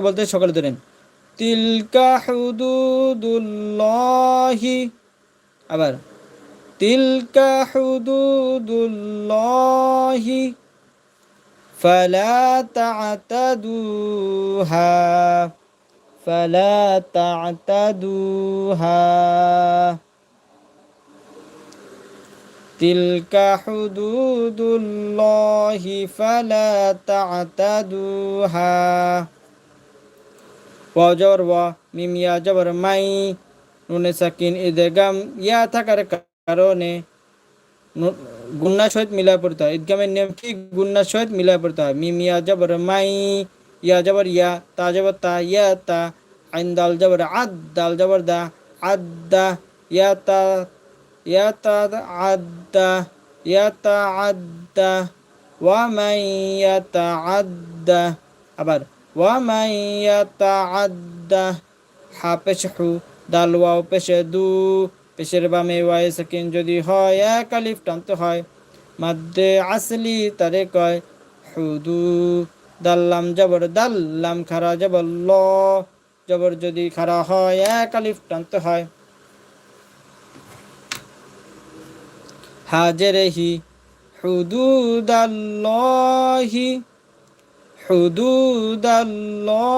বলতে সকলে ধরেন তিলকা হুদুদুল্লাহি। আবার তিলকা হুদুদুল্লাহি ফালা তা'তাদুহা, ফালা তা'তাদুহা। তিলকা হুদুদুল্লাহি ফালা তা'তাদুহা। ওয়াও জবর ওয়া, মিম ইয়া জবর মাই, নুনে সাকিন ইদগাম ইয়া থাকার কারণে গুন্নার সহিত মিলায় পড়তে হয়। ইদগামের নিয়ম কি? গুন্নার সহিত মিলায় পড়তে হয়। মিম ইয়া জবর মাই, ইয়া জবর ইয়া, তা জবর তা, ইয়া তা, আইন দাল জবর আদ, দাল জবর দা, আদা, ইয়া তা, ইয়া তা আদা, ইয়া তা আদা, ওয়া মাই ইয়া তা আদা। আবার ওয়া মাই ইয়া তা আদা, হা পেশ হু, দাল ওয়াও পেশে দু, পেশের বামে ওয়াই সাকিন যদি হয় এক আলিফ টানতে হয়। মাদ্দে আসলি তারে কয় হুদু। দাল্লাম জবর দাল, লাম খারা জবর ল, জবর যদি খারা হয় এক আলিফ টানতে হয়। হাজেরে হি, হুদুদাল্লাহি, হুদুদাল্লাহ।